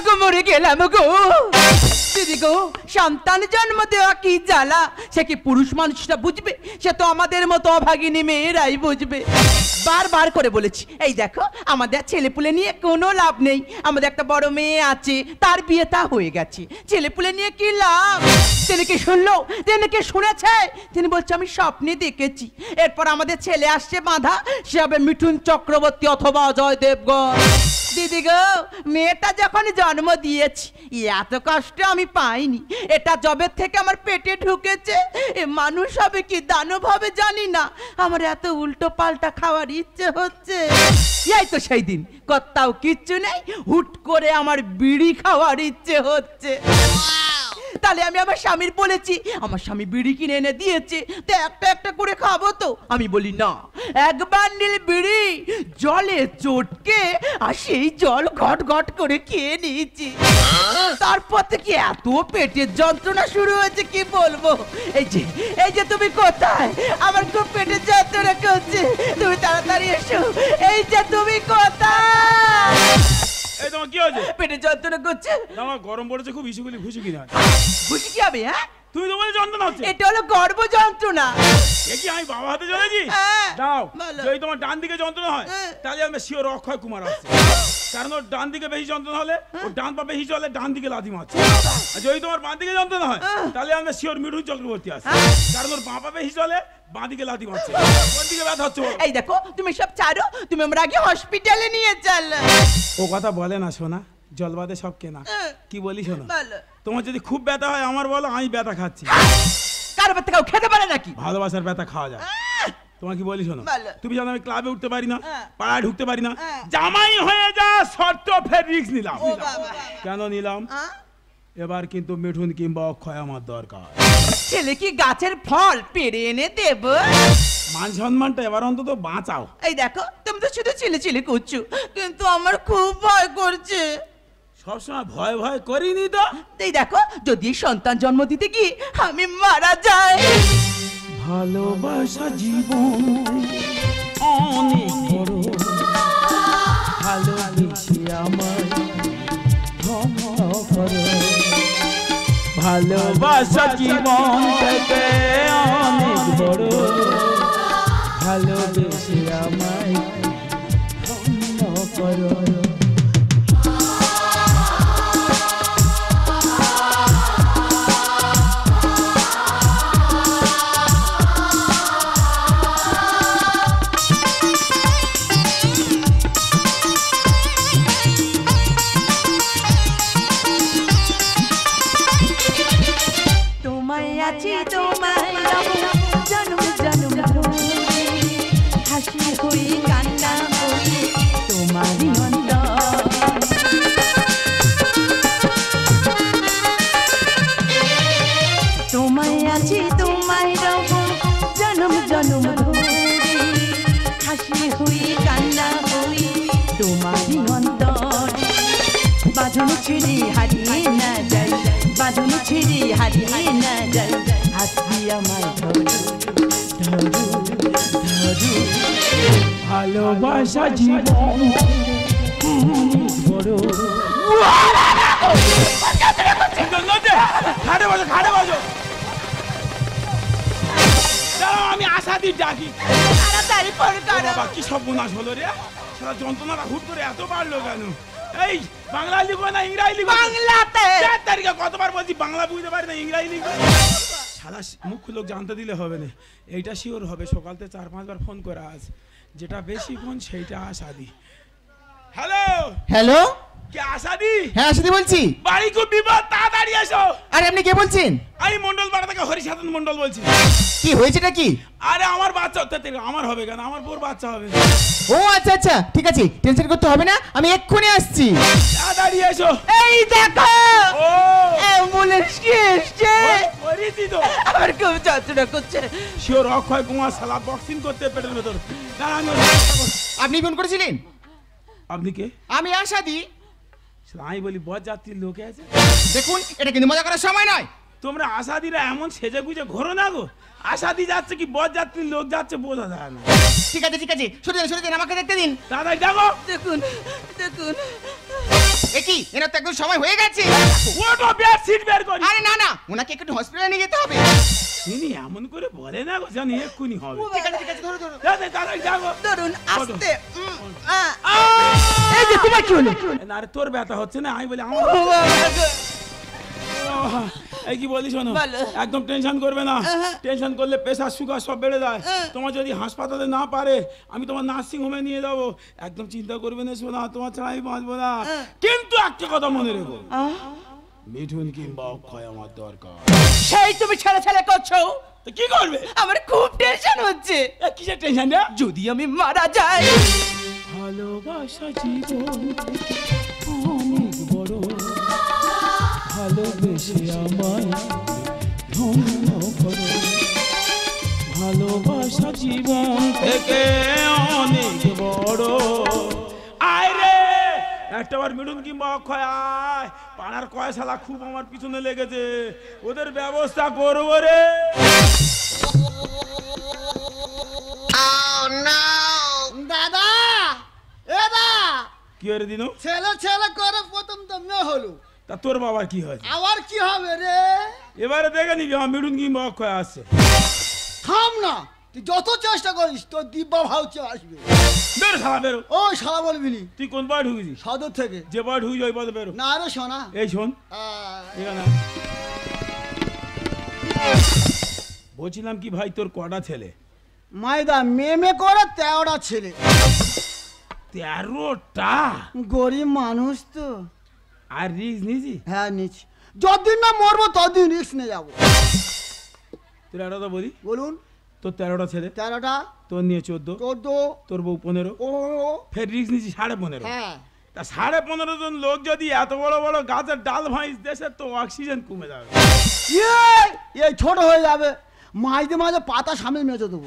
গো মরে গেলাম গো দিদি গো সন্তান জন্ম দেওয়া কি জ্বালা সে কি পুরুষ মানুষটা বুঝবে সে তো আমাদের মতো অভাগিনী মেয়েরাই বুঝবে বারবার করে বলেছি এই দেখো আমাদের ছেলেপুলে নিয়ে কোনো লাভ নেই আমাদের একটা বড় মেয়ে আছে তার বিয়েটা হয়ে গেছে ছেলেপুলে নিয়ে কি লাভ তিনি কি শুনলো তিনি কি শুনেছে তিনি বলছে আমি স্বপ্নে দেখেছি এরপর আমাদের ছেলে আসছে বাঁধা সে হবে মিঠুন চক্রবর্তী অথবা অজয় দেবগন দিদি গো মেয়েটা যখন জন্ম দিয়েছি এত কষ্ট আমি পাইনি এটা জবের থেকে আমার পেটে ঢুকেছে এ মানুষ হবে কি দানব হবে জানি না আমার এত উল্টো পাল্টা খাওয়ার ইচ্ছে হচ্ছে এই তো সেই দিন কোথাও কিচ্ছু নেই হুট করে আমার বিড়ি খাওয়ার ইচ্ছে হচ্ছে তাহলে আমি আমার স্বামীর বলেছি আমার স্বামী বিড়ি কিনে এনে দিয়েছে তো একটা একটা করে খাবো তো আমি বলি না একবার নীল বিড়ি জলে চটকে আর সেই জল ঘট ঘট করে খেয়ে নিয়েছি তারপর থেকে এত পেটের যন্ত্রণা শুরু হয়েছে কি বলবো এই যে তুমি কোথায় আমার খুব পেটের যন্ত্রণা করছে তুমি তাড়াতাড়ি এসো এই যে তুমি কোথায় এই তোমার কি হয়েছে পেটে যন্ত্রণা করছে আমার গরম পড়েছে খুব ইস্যুগুলি ঘুষি কিনা ঘুষি কি হবে হ্যাঁ তুমি তো বলে যন্ত্রণা হচ্ছে এটা হলো গর্ভ যন্ত্রণা এ কি আমি বাবা হাতে চলেছি দাও যদি তোমার ডান দিকে যন্ত্রণা হয় তাহলে আমি শিওর অক্ষয় কুমার আসছে কারণ ওর ডান দিকে বেশি যন্ত্রণা হলে ও ডান পা বেশি চলে ডান দিকে লাথি মারছে আর যদি তোমার বাঁ দিকে যন্ত্রণা হয় তাহলে আমি শিওর মিঠুন চক্রবর্তী আসছে কারণ ওর বাঁ পা বেশি চলে বাঁ দিকে লাথি মারছে কোন দিকে ব্যথা হচ্ছে এই দেখো তুমি সব ছাড়ো তুমি আমরা আগে হসপিটালে নিয়ে চল ও কথা বলে না শোনা জলবাদে সব কেনা কি বলি শোনো তোমার যদি খুব ব্যথা হয় আমার বলো আমি ব্যথা খাচ্ছি কার ব্যথা খাও খেতে পারে নাকি ভালোবাসার ব্যথা খাওয়া যায় তোমার কি বলি শোনো তুমি জানো আমি ক্লাবে উঠতে পারি না পাড়ায় ঢুকতে পারি না জামাই হয়ে যা শর্ত ফের রিস্ক নিলাম কেন নিলাম এবার কিন্তু মিঠুন কিংবা অক্ষয় আমার দরকার ছেলে কি গাছের ফল পেড়ে এনে দেব মান সম্মানটা এবার অন্তত বাঁচাও এই দেখো তুমি তো শুধু চিলে চিলে করছো কিন্তু আমার খুব ভয় করছে সবসময় ভয় ভয় করিনি তো এই দেখো যদি সন্তান জন্ম দিতে কি আমি মারা যাই ভালোবাসা জীবন অনেক বড় ভালোবেসে আমায় ক্ষমা করো ভালোবাসা জীবন থেকে অনেক বড় ভালোবেসে আমায় ক্ষমা করো ভালোবাসা জীবন বড় খাটে বাজো খাটে বাজো আমি আশাদি ডাকি তাড়াতাড়ি ফোন করো বাবা কি সব বোনাস হলো রে সারা যন্ত্রণাটা হুট করে এত বাড়লো কেন এই বাংলা লিখো না ইংরাজি লিখো বাংলাতে 4 তারিখে কতবার বলছি বাংলা বুঝতে পারি না ইংরাজি লিখো সারা মুখ্য লোক জানতে দিলে হবে না এইটা শিওর হবে সকালতে 4-5 বার ফোন করে আজ যেটা বেশি কোন সেইটা আশাদি হ্যালো হ্যালো কে আশাদি হ্যাঁ আশাদি বলছি বাড়ি খুব বিপদ তাড়াতাড়ি এসো আরে আপনি কে বলছেন আমি মন্ডল পাড়া থেকে হরিসাধন মন্ডল বলছি কি হয়েছেটা কি আরে আমার বাচ্চা হতে আমার হবে কেন আমার বোর বাচ্চা হবে ও আচ্ছা আচ্ছা ঠিক আছে টেনশন করতে হবে না আমি এক্ষুনি আসছি তাড়াতাড়ি এসো এই দেখো ও অ্যাম্বুলেন্স কি এসছে ওরিতি তো আমার খুব যন্ত্রণা করছে শিওর অক্ষয় কুমার সালা বক্সিং করতে পেটের ভেতর আপনি ফোন করেছিলেন আপনি কে আমি আশাদি আমি বলি বরযাত্রীর লোকে আছে দেখুন এটা কিন্তু মজা করার সময় নয় তোমরা আশাদিরা এমন সেজে গুজে ঘোরো না গো আশাদি যাচ্ছে কি বরযাত্রীর লোক যাচ্ছে বোঝা যায় না ঠিক আছে সরে যান আমাকে দেখতে দিন দাদা দেখো দেখুন কি এনার তো একদম সময় হয়ে গেছে। ওটা বেডশিট বের করি। আরে না না, ওনাকে একটু হসপিটালে নিয়ে যেতে হবে। তিনি এমন করে বলে না গো, জানি এক্ষুনি হবে। ঠিক আছে ঠিক আছে, ধরো ধরো। তাড়াতাড়ি যাবো। ধরুন আস্তে। এই যে তোমার কি হলো? না রে, তোর ব্যথা হচ্ছে না, আমি বলি আমার। এই কি বলি শোনো, বলো। একদম টেনশন করবে না। টেনশন করলে প্রেশার সুগার সব বেড়ে যায়। তোমার যদি হাসপাতালে না পারে, আমি তোমার নার্সিং হোমে নিয়ে যাবো। একদম চিন্তা করবে না শোনা, তোমার ছাড়া আমি বাঁচবো না। কিন্তু একটা কথা মনে রেখো, মিঠুন কিংবা অক্ষয় আমার দরকার। সেই তুমি ছেলে ছেলে করছো, তো কি করবে? আমার খুব টেনশন হচ্ছে। কিসের টেনশন রে? যদি আমি মারা যাই। ভালোবাসা জীবন অনেক বড়, ভালোবেসে আমায় ধন্য করো। ভালোবাসা জীবন থেকে অনেক বড়। আয় রে, একটাবার মিঠুন কিংবা অক্ষয় আয়। পাড়ার কয় শালা খুব আমার পিছনে লেগেছে, ওদের ব্যবস্থা করবো রে। দাদা এদা কি রে দিনু? ছেলে ছেলে করে প্রথম তো মেয়ে হলো, তা তোর বাবার কি হয়েছে? আবার কি হবে রে? এবারে দেখে নিবি আমার মিঠুন কিংবা অক্ষয় আসছে। থাম না, তুই যত চেষ্টা করিস তোর দিব্যা ভাউচে আসবে। বেরো শালা বেরো। ও শালা বলবি নি, তুই কোন পাড়ে ঢুকেছিস? সদর থেকে। যে পাড়ে ঢুকেছিস ওই পাড়ে বেরো। না রে শোনা, এই শোন, আহ, এখানে বলছিলাম কি ভাই, তোর কটা ছেলে? মাইদা মেমে করে 13টা ছেলে। 13টা? গরিব মানুষ তো। আর রিক্স নিয়েছি? হ্যাঁ নিচ্ছি, যতদিন না মরবো ততদিন রিস্ক নিয়ে যাবো। তোর একটা কথা বলি, বলুন। তোর 13টা ছেলে, 13টা, তোর নিয়ে 14, 14, তোর বউ 15, 15, ফের রিক্স নিয়েছি 15.5। হ্যাঁ তা 15.5 জন লোক যদি এত বড় বড় গাছের ডাল ভাঙিস, দেশের তো অক্সিজেন কমে যাবে। এই ছোট হয়ে যাবে, মাঝে মাঝে পাতা সামনে মেচে দেবো।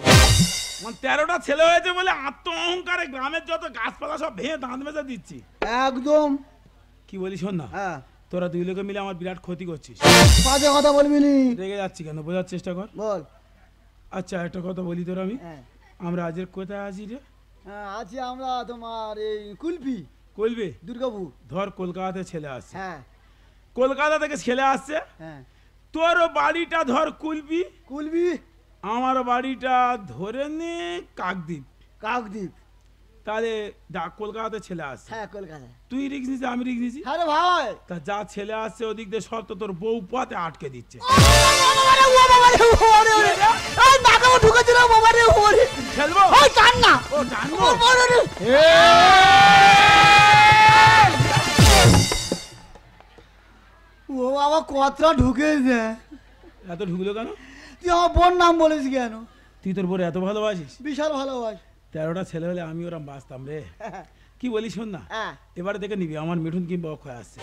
মানে 13টা ছেলে হয়েছে বলে আত্ম অহংকারে গ্রামের যত গাছপালা সব ভেঙে দাঁত মেজে দিচ্ছি। একদম। কি বলি শোন না, হ্যাঁ, তোরা দুই লোকে মিলে আমার বিরাট ক্ষতি করছিস। বাজে কথা বলবি নি। রেগে যাচ্ছি কেন, বোঝার চেষ্টা কর। বল। আচ্ছা একটা কথা বলি তোর, আমি হ্যাঁ, আমরা আজের কোথায় আছি রে? হ্যাঁ, আছি আমরা তোমার এই কুলপি কলবে। দুর্গাপুর। ধর কলকাতাতে ছেলে আসছে, হ্যাঁ কলকাতা থেকে ছেলে আসছে, হ্যাঁ, তোর বাড়িটা ধর কুলবি, কুলপি আমার বাড়িটা ধরে নে কাকদ্বীপ। কাকদ্বীপ। তাহলে কলকাতাতে ছেলে আসছে, হ্যাঁ কলকাতা। তুই রিক্স নিছিস আমি রিক্স নিছি। হ্যাঁ রে ভাই। তা যা ছেলে আসছে ওদিক দিয়ে সব তো তোর বউ পথে আটকে দিচ্ছে। খেলবো? ও টানবো? ও বাবা কতটা ঢুকেছে। এত ঢুকলো কেন? তুই আমার বোন নাম বলিস কেন? তুই তোর বউ এত ভালোবাসিস? বিশাল ভালোবাস। 13টা ছেলে হলে আমি ওরা বাঁচতাম রে। কি বলি শোন না, হ্যাঁ, এবারে দেখে নিবি আমার মিঠুন কিংবা অক্ষয় আসছে।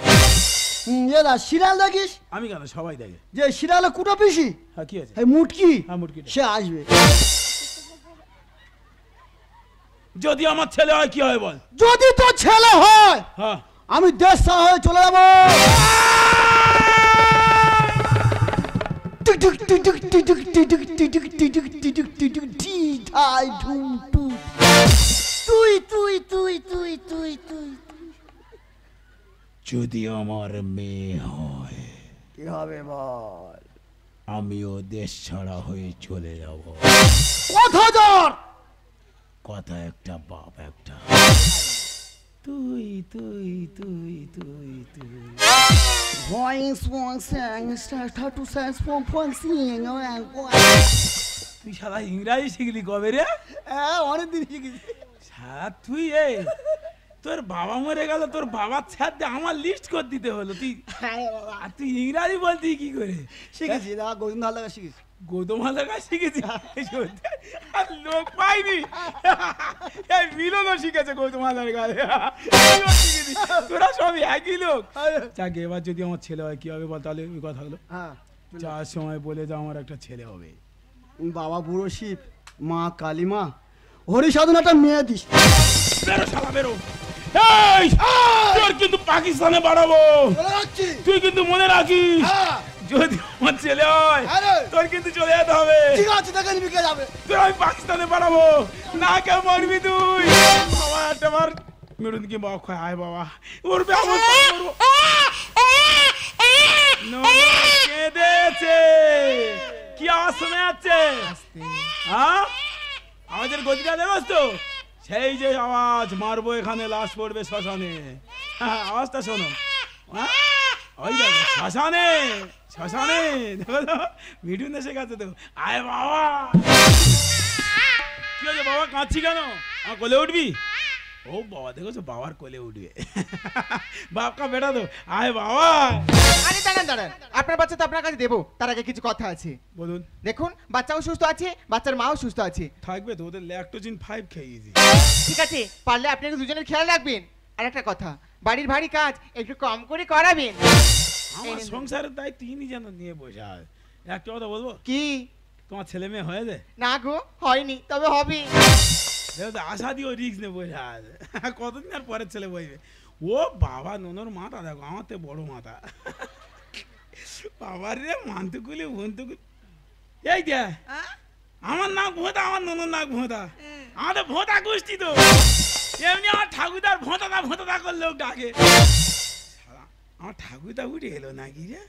এদা শিরাল দেখিস? আমি কেন, সবাই দেখে। যে শিরালে কুটো পিসি, হ্যাঁ কি আছে? এই মুটকি, হ্যাঁ মুটকিটা। সে আসবে। যদি আমার ছেলে হয় কি হয় বল? যদি তোর ছেলে হয় হ্যাঁ, আমি দেশ ছাড়া হয়ে চলে যাবো। তুই তুই তুই তুই তুই তুই যদি আমার মেয়ে হয় কি হবে বল? আমিও দেশ ছাড়া হয়ে চলে যাব। কথা জোর। কথা একটা বাপ একটা। তুই তুই তুই তুই তুই তুই সারা ইংরাজি শিখলি কবে রে? অনেকদিন শিখেছি। সারা তুই এই তোর বাবা মরে গেল, তোর বাবার ছাড়তে আমার লিস্ট করে দিতে হলো। তুই আর তুই ইংরাজি বলতি কি করে? শিখেছি দাদা, গোবিন্দ হালদার শিখেছি। গৌতম হালদার শিখেছি আর লোক পাইনি। এই মিলনও শিখেছে গৌতম হালদার কাছে। তোরা সবই একই লোক। যাকে এবার যদি আমার ছেলে হয় কি হবে বল? তাহলে ওই কথা হলো, হ্যাঁ, যার সময় বলে যা আমার একটা ছেলে হবে। বাবা বুড়ো শিব, মা কালিমা, হরি সাধন একটা মেয়ে দিস। বেরো শালা বেরো। এই তোর কিন্তু পাকিস্তানে বাড়াবো, তুই কিন্তু মনে রাখিস। যদি আমার ছেলে হয় তোর কিন্তু চলে যেতে হবে। ঠিক আছে, দেখে নিবি কে যাবে। তোর আমি পাকিস্তানে বাড়াবো, না কেউ মরবি তুই। আমার একটা বার মিঠুন কি বাবা খয় আয় বাবা ওর কেঁদেছে কি আওয়াজ শোনা যাচ্ছে হ্যাঁ আমাদের গদিটা দেখোস তো সেই যে আওয়াজ মারবো এখানে লাশ পড়বে শ্মশানে হ্যাঁ আওয়াজটা শোনো হ্যাঁ ওই দেখো শ্মশানে শ্মশানে দেখো তো মিঠুন এসে গেছে তো আয় বাবা কি হয়েছে বাবা কাঁদছি কেন আমার কোলে উঠবি ও বাবা দেখো বাবার কোলে উঠবে বাপকা বেটা তো আয় বাবা আরে দাঁড়ান আপনার বাচ্চা তো আপনার কাছে দেবো তার আগে কিছু কথা আছে বলুন দেখুন বাচ্চাও সুস্থ আছে বাচ্চার মাও সুস্থ আছে থাকবে তো ওদের ল্যাকটোজিন 5 খেয়েছি ঠিক আছে পারলে আপনাকে দুজনের খেয়াল রাখবেন আর একটা কথা বাড়ির ভারী কাজ একটু কম করে করাবেন আমার সংসারের দায় তিনি যেন নিয়ে বসে আছে একটা কথা বলবো কি তোমার ছেলে মেয়ে হয়েছে না গো হয়নি তবে হবে আশা দিও রিক্স নে বসে আছে কতদিন আর পরের ছেলে বসবে ও বাবা ননর মাথা দেখো আমার তো বড় মাথা বাবার রে মানতে গুলি ভনতে গুলি এই দে আমার নাক ভোঁতা আমার ননর নাক ভোঁতা আমাদের ভোঁতা গোষ্ঠী তো এমনি আমার ঠাকুরদার ভোঁতা করলেও ডাকে আমার ঠাকুরদা উঠে এলো নাকি রে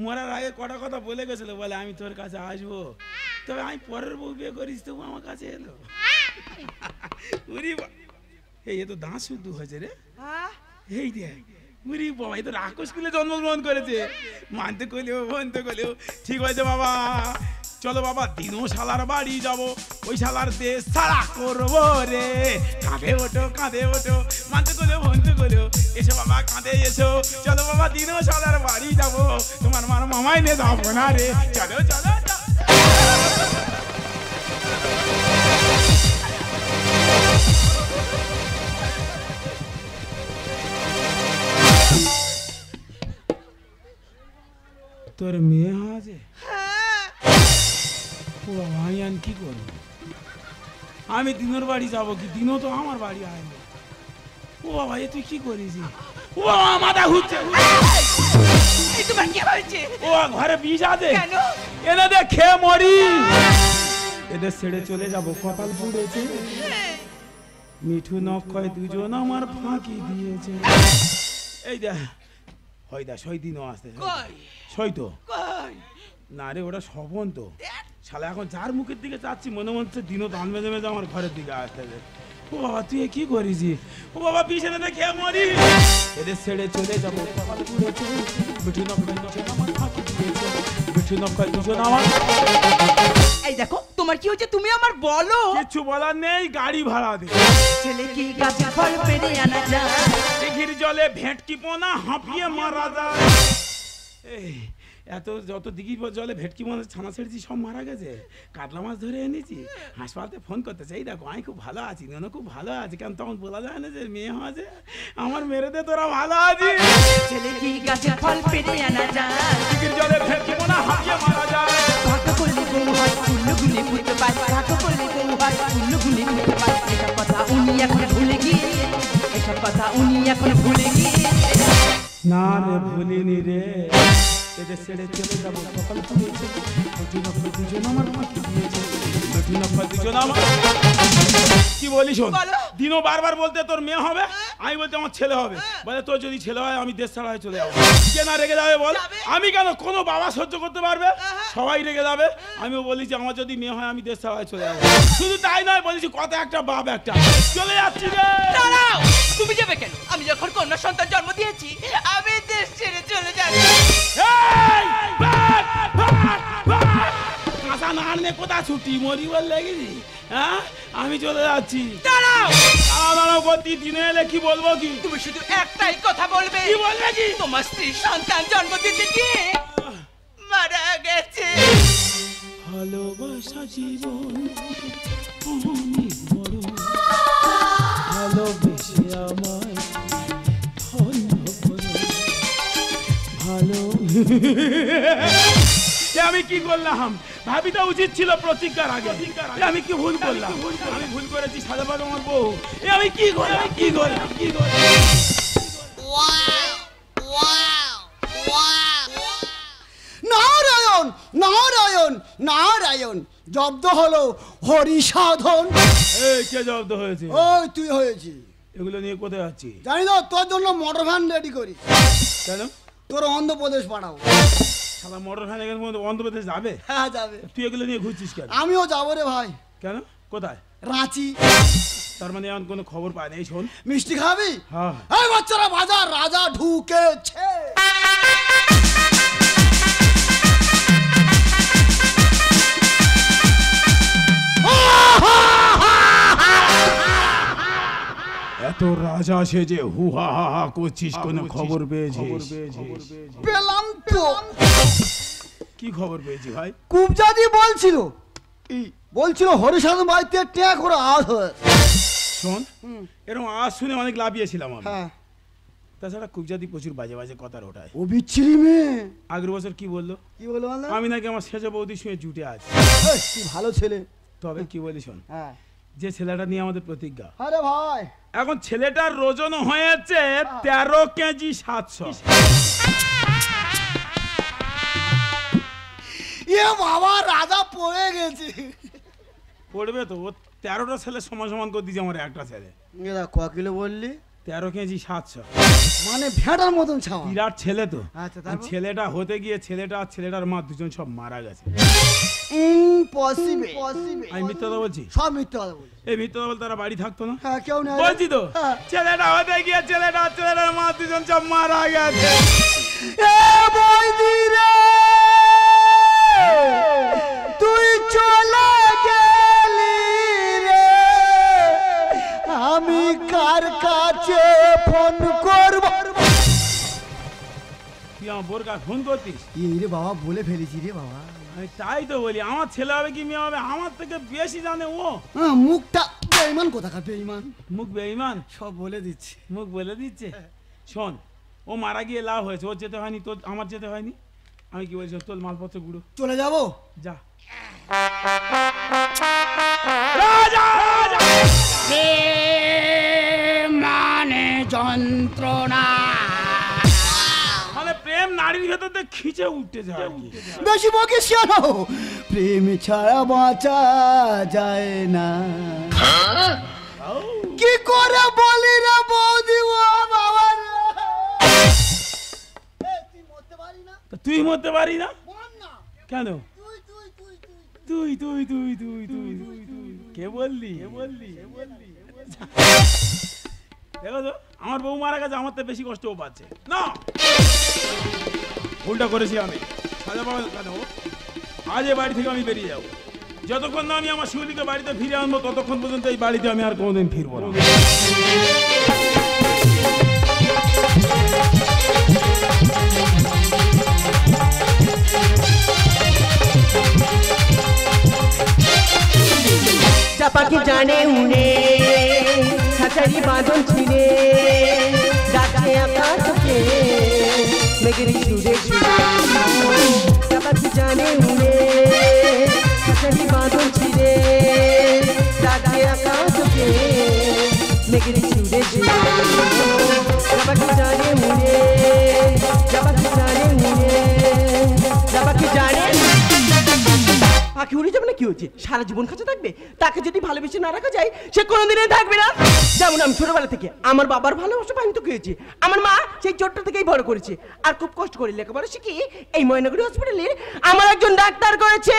মরার আগে কটা কথা বলে গেছিল বলে আমি তোর কাছে আসবো তবে আমি পরের বউ বিয়ে করিস তবু আমার কাছে এলো এই তো দাঁত শুদ্ধ হয়েছে রে এই দেখ উরি বাবা এই তো রাক্ষস কুলে জন্মগ্রহণ করেছে মানতে করলেও বনতে করলেও ঠিক হয়েছে বাবা চলো বাবা দিনও শালার বাড়ি যাবো ওই শালার দেশ সারা করবো রে কাঁধে ওঠো মানতে করলেও বনতে করলেও এসো বাবা কাঁধে এসো চলো বাবা দিনও শালার বাড়ি যাবো তোমার মামাই নে যাবো না রে চলো চলো তোর মেয়ে আছে ও আমি আর কি করবো আমি দিনের বাড়ি যাবো কি দিনও তো আমার বাড়ি আসবে ও বাবা এ তুই কি করিস ও বাবা মাথা ঘুরছে ও ঘরে বিষ আছে এনে দে খেয়ে মরি এদের ছেড়ে চলে যাবো কপাল পুড়েছে মিঠু নক্ষয় দুজন আমার ফাঁকি দিয়েছে এই দেখ হয় দা সই দিনও আসতে সই তো না রে ওটা স্বপন তো শালা এখন যার মুখের দিকে চাচ্ছি মনে হচ্ছে দিনও দান মেজে মেজে আমার ঘরের দিকে আসতে ও বাবা তুই কি করিস ও বাবা পিছনে দেখে মরি এদের ছেড়ে চলে যাবো মিঠু নক্ষয় দুজন আমার এই দেখো তোমার কি হচ্ছে তুমি আমার বলো কিছু বলার নেই গাড়ি ভাড়া দে ছেলে কি গাছে ফল পেড়ে আনা যায় দিঘির জলে ভেটকি পোনা হাঁপিয়ে মারা যায় এই এত যত দিঘির জলে ভেটকি পোনা ছানা ছেড়েছি সব মারা গেছে কাতলা মাছ ধরে এনেছি হাসপাতালে ফোন করতে চাই দেখো আমি খুব ভালো আছি ননু খুব ভালো আছে কারণ তখন বলা যায় না যে মেয়ে হয়েছে আমার মেরে দে তোরা ভালো আছিস ছেলে কি গাছে ফল পেড়ে আনা যায় দিঘির জলে ভেটকি পোনা হাঁপিয়ে মারা যায় ভাগ্য করলে বউ হয় ফুলগুলি ফুটতে পারে ভাগ্য করলে বউ হয় ফুলগুলি ফুটতে পারে এসব কথা উনি এখন ভুলে গিয়েছে এসব কথা উনি এখন ভুলে গিয়েছে না রে ভুলিনি রে এদের ছেড়ে চলে যাবো সকাল পুড়েছে দুজন আমার ফাঁকি দিয়েছে দুজন আমার কি বলিস দিনও বারবার বলতে তোর মেয়ে হবে আমি বলতে আমার ছেলে হবে বলে তোর যদি ছেলে হয় আমি দেশ ছাড়া চলে যাবো কে না রেগে যাবে বল আমি কেন কোনো বাবা সহ্য করতে পারবে সবাই রেগে যাবে আমিও বলি যে আমার যদি মেয়ে হয় আমি দেশ ছাড়া চলে যাবো শুধু তাই নয় বলেছি কত একটা বাপ একটা চলে যাচ্ছি রে দাঁড়াও তুমি যাবে কেন আমি যখন কন্যা সন্তান জন্ম দিয়েছি আমি দেশ ছেড়ে চলে যাচ্ছি কাঁচা না আনলে কোথা ছুটি মরি বল লেগেছি হ্যাঁ আমি চলে যাচ্ছি দাঁড়াও দাঁড়াও করতে দিনে এলে কি বলবো কি তুমি শুধু একটাই কথা বলবে কি বলবে কি তোমার স্ত্রী সন্তান জন্ম দিতে গিয়ে মারা গেছে ভালোবাসা জীবন অনেক বড় ভালোবেসে আমায় ধন্য করো ভালো আমি কি করলাম ভাবিটা উচিত ছিল প্রতিজ্ঞার আগে আমি কি ভুল করলাম আমি ভুল করেছি সাদা পালো আমার বউ আমি কি করলাম নারায়ণ নারায়ণ নারায়ণ জব্দ হলো হরি সাধন এই কে জব্দ হয়েছে ওই তুই হয়েছি এগুলো নিয়ে কোথায় যাচ্ছি? জানি তো, তোর জন্য মোটর ভ্যান রেডি করি। কেন? তোর অন্ধ্রপ্রদেশ পাঠাবো। সারা মোটর ভ্যান এখানে অন্ধ্রপ্রদেশ যাবে? হ্যাঁ যাবে। তুই এগুলো নিয়ে ঘুরছিস কেন? আমিও যাবো রে ভাই। কেন? কোথায়? রাঁচি। তার মানে এখন কোনো খবর পাই না। এই শোন, মিষ্টি খাবি? হ্যাঁ এই বাচ্চারা বাজার, রাজা ঢুকেছে। এত রাজা সেজে হু হা হা হা করছিস, কোনো খবর পেয়েছিস? পেলাম তো। কি খবর পেয়েছি ভাই? কুবজাদি বলছিল, বলছিল হরিসাধু বাড়িতে ট্যাগ করে আজ হয়। শোন, এরকম আজ শুনে অনেক লাভিয়েছিলাম আমি। হ্যাঁ। তাছাড়া কুবজাদি প্রচুর বাজে বাজে কথা ওঠায়। ও বিচ্ছিরি মেয়ে। আগের বছর কি বললো? কি বলো বলো? আমি নাকি আমার সেজে বৌদির সঙ্গে জুটে আছি। কি ভালো ছেলে। তবে কি বলি শোন, হ্যাঁ। যে ছেলেটা নিয়ে আমাদের প্রতিজ্ঞা, আরে ভাই, এখন ছেলেটার ওজন হয়েছে 13 কেজি 700। এ বাবা, রাজা পড়ে গেছে। পড়বে তো, ও 13টা ছেলে সমান সমান করে দিয়েছে আমার একটা ছেলে। এরা ক কিলো বললি? 13 কেজি 700, মানে ভেড়ার মতন ছাওয়া। বিরাট ছেলে তো। আচ্ছা, আর তারপর? ছেলেটা হতে গিয়ে ছেলেটা আর ছেলেটার মা দুজন সব মারা গেছে। ইম্পসিবল। আমি মিথ্যা কথা বলছি? সব মিথ্যা কথা বলছি। এই মিথ্যা কথা বলতে তারা বাড়ি থাকতো না? হ্যাঁ, কেউ নেই। বলছি তো, হ্যাঁ। ছেলেটা হতে গিয়ে ছেলেটার মা দুজন সব মারা গেছে। এ বৈদি রে, তুই চলে গেলি রে, আমি কার কাছে ফোন করব? তুই আমার বোর কাছে ফোন করতিস? এই রে বাবা, বলে ফেলেছি রে বাবা। আমি তাই তো বলি, আমার ছেলে হবে কি মেয়ে হবে আমার থেকে বেশি জানে ও। মুখটা বেঈমান, কোথাকার বেঈমান। মুখ বেঈমান, সব বলে দিচ্ছি। মুখ বলে দিচ্ছে। শোন, ও মারা গিয়ে লাভ হয়েছে, ওর যেতে হয়নি, তোর আমার যেতে হয়নি। আমি কি বলছি, তোর মালপত্র গুঁড়ো চলে যাবো। যা। মানে যন্ত্রণা। মানে প্রেম নারীর ভেতর থেকে খিচে উঠতে যায় আর কি। বেশি বকে শোনো, প্রেম ছাড়া বাঁচা যায় না। কি করে বলি রে বৌদি, ও বাবা রে। তুই মরতে পারি না? তা তুই মরতে পারি না মর না। কেন? তুই তুই তুই তুই তুই তুই তুই তুই তুই তুই কে বললি? দেখো তো, আমার বউ মারা গেছে, আমার তো বেশি কষ্ট ও পাচ্ছে না। ভুলটা করেছি আমি, সাজা পাবো কেন? আজ এই বাড়ি থেকে আমি বেরিয়ে যাবো। যতক্ষণ না আমি আমার শিউলিকে বাড়িতে ফিরে আনবো, ততক্ষণ পর্যন্ত এই বাড়িতে আমি আর কোনোদিন ফিরবো না। চাপাকি জানে উড়ে খাঁচারি বাঁধন ছিঁড়ে ডাকে আকাশকে মেঘের সুরে সুরে। চাপাকি জানে উড়ে খাঁচারি বাঁধন ছিঁড়ে ডাকে আকাশকে মেঘের সুরে সুরে। চাপাকি জানে উড়ে, চাপাকি জানে উড়ে, চাপাকি জানে। পাখি উড়ে যাবে না, কি হচ্ছে? সারা জীবন কাছে থাকবে? তাকে যদি ভালোবেসে না রাখা যায়, সে কোনোদিনই থাকবে না। যেমন আমি ছোটবেলা থেকে আমার বাবার ভালোবাসা পাইনি হয়েছে, আমার মা সেই ছোট্ট থেকেই বড় করেছে, আর খুব কষ্ট করে লেখাপড়া শিখে এই ময়নাগুড়ি হসপিটালের আমার একজন ডাক্তার করেছে।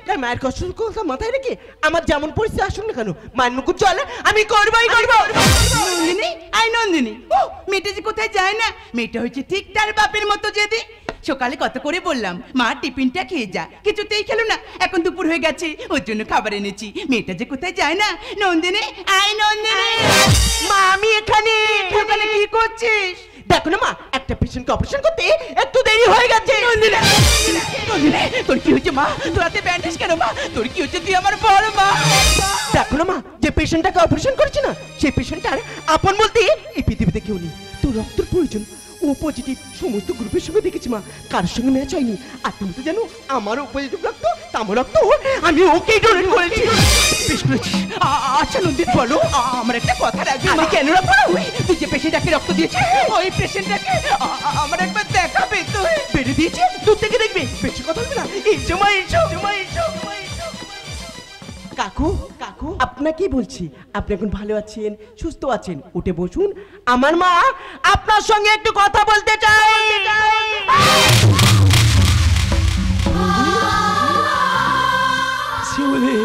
তাই মায়ের কষ্টের কথা মাথায় রেখে আমার যেমন পরিস্থিতি আসুন না কেন, মায়ের মুখ চলে আমি করবোই করবো। নন্দিনী, আই নন্দিনী, ও মেয়েটা যে কোথায় যায় না, মেয়েটা হচ্ছে ঠিক তার বাপের মতো। যেদি সকালে কত করে বললাম মা টিফিনটা খেয়ে যা, কিছুতেই খেলো না। এখন দুপুর হয়ে গেছে, ওর জন্য খাবার এনেছি। মেয়েটা যে কোথায় যায় না। নন্দিনী, আই নন্দিনী। মা আমি এখানে। এখানে কি করছিস? দেখো না মা, একটা পেশেন্টকে অপারেশন করতে একটু দেরি হয়ে গেছে। নন্দিনী, নন্দিনী, তোর কি হচ্ছে মা? তোর হাতে ব্যান্ডেজ কেন মা? তোর কি হচ্ছে? তুই আমার বড় মা। দেখো না মা, যে পেশেন্টটাকে অপারেশন করেছে না, সেই পেশেন্টটার আপন বলতে এই পৃথিবীতে কেউ নেই। তোর রক্তের প্রয়োজন, ও পজিটিভ। সমস্ত গ্রুপের সঙ্গে দেখেছি মা, কারোর সঙ্গে ম্যাচ হয়নি। আর তুমি তো জানো আমারও পজিটিভ রক্ত, আমার রক্ত আমি ওকেই ডোনেট করেছি। বেশ করেছিস। আচ্ছা নন্দিনী বলো, আমার একটা কথা রাখবি? আমি কেন রাখবো? তুই যে পেশেন্টটাকে রক্ত দিয়েছিস, ওই পেশেন্টটাকে আমার একবার দেখাবে তো? বেড়ে দিয়েছে, দূর থেকে দেখবে, বেশি কথা বলবে না। এই সময় এসো, কাকু কাকু আপনাকেই বলছি, আপনি এখন ভালো আছেন, সুস্থ আছেন, উঠে বসুন। আমার মা আপনার সঙ্গে একটু কথা বলতে চাই। শিউলি,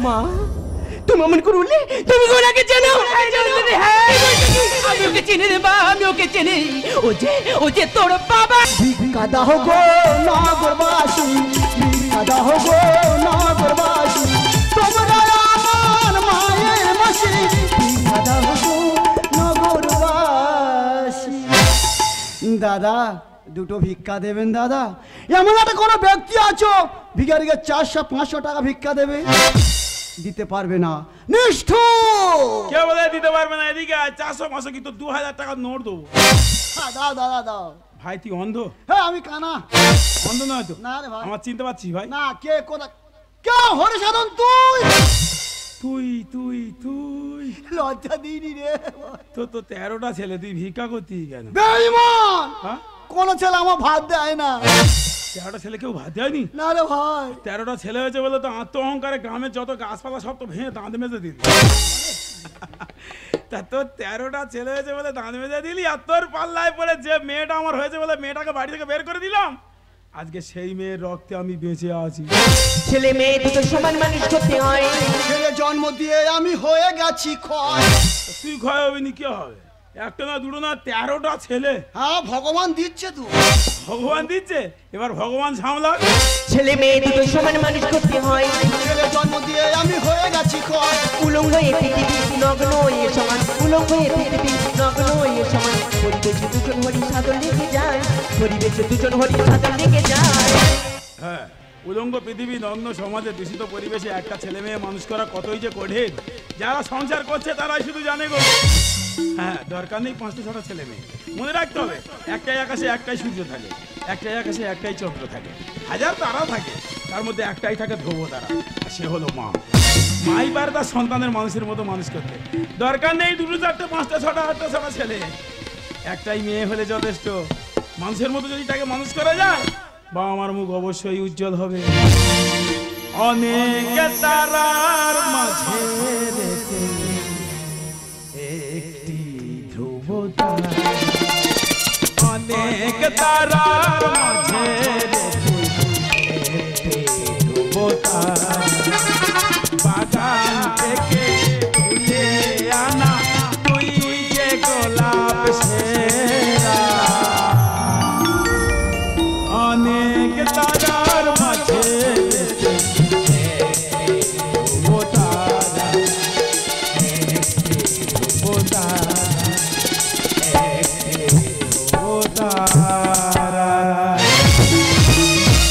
মা তুমি অমন করে উঠলে, তুমি ওনাকে চেনো? আমি ওকে চিনি রে মা, আমি ওকে চিনি। ও যে তোর বাবা। ভিক্ষা দাও গো নগরবাসী, ভিক্ষা দাও গো নগরবাসী, তোমরা আমার মায়ের মাসি, ভিক্ষা দাও গো নগরবাসী। দাদা দুটো ভিক্ষা দেবেন দাদা? এমন একটা কোনো ব্যক্তি আছো ভিখারিকে 400-500 টাকা ভিক্ষা দেবে? দিতে পারবে না, নিষ্ঠুর। কে বলে দিতে পারবে না? এদিকে 400-500 কি তো 2000 টাকা নোট দেবো। দাও দাদা দাও। ভাই তুই অন্ধ? হ্যাঁ আমি কানা। অন্ধ নয় তো? না রে ভাই। আমার চিনতে পারছিস ভাই? না, কে কোথা? কে হরিসাধন তুই? তুই তুই তুই লজ্জা দিইনি রে। তো 13টা ছেলে, তুই ভিক্ষা করতি কেন? বেঈমান, হ্যাঁ, কোন ছেলে আমার ভাত দেয় না। 13টা ছেলে কেউ ভাত দেয়নি? না রে ভাই। 13টা ছেলে হয়েছে বলে তো আত্ম অহংকারে গ্রামের যত গাছপালা সব তো ভেঙে দাঁত মেজে দিলি। তা তোর 13টা ছেলে হয়েছে বলে দাঁত মেজে দিলি, আর তোর পাল্লায় পড়ে যে মেয়েটা আমার হয়েছে বলে মেয়েটাকে বাড়ি থেকে বের করে দিলাম। আজকে সেই মেয়ের রক্তে আমি বেঁচে আছি। ছেলে মেয়ে দুটো সমান মানুষ করতে হয়। ছেলে জন্ম দিয়ে আমি হয়ে গেছি ক্ষয়। তুই ক্ষয় হবি নি, কি হবে? একটা না দুটো না 13টা ছেলে। হ্যাঁ ভগবান দিচ্ছে তো। ভগবান দিচ্ছে, এবার ভগবান সামলা। ছেলে মেয়ে দুটো সমান মানুষ করতে হয়। ছেলে জন্ম দিয়ে আমি হয়ে গেছি ক্ষয়। উলঙ্গ এ পৃথিবী নগ্ন এ সমান, উলঙ্গ এ পৃথিবী নগ্ন এ সমান। পরিবেশে দুজন হরি সাধন লেগে যায়, পরিবেশে দুজন হরি সাধন লেগে যায়। হ্যাঁ, উলঙ্গ পৃথিবী, নগ্ন সমাজে, দূষিত পরিবেশে একটা ছেলে মেয়ে মানুষ করা কতই যে কঠিন, যারা সংসার করছে তারাই শুধু জানে গো। হ্যাঁ, দরকার নেই 5-6টা ছেলে মেয়ে। মনে রাখতে হবে, একটাই আকাশে একটাই সূর্য থাকে, একটাই আকাশে একটাই চন্দ্র থাকে, হাজার তারা থাকে, তার মধ্যে একটাই থাকে ধ্রুব তারা, সে হলো মা। মাই পারে তার সন্তানের মানুষের মতো মানুষ করতে। দরকার নেই 2, 4, 5, 6, 8 ছেলে, একটাই মেয়ে হলে যথেষ্ট। মানুষের মতো যদি তাকে মানুষ করা যায়, বাবা মার মুখ অবশ্যই উজ্জ্বল হবে। অনেক তারার মাঝে একটি ধ্রুব তারা, অনেক তারার মাঝে একটি ধ্রুব তারা, বাগান থেকে তুলে আনা তুই যে গোলাপ সেরা। অনেক তারার মাঝে ধ্রুব তারা, একটি ধ্রুব তারা, একটি ধ্রুব তারা।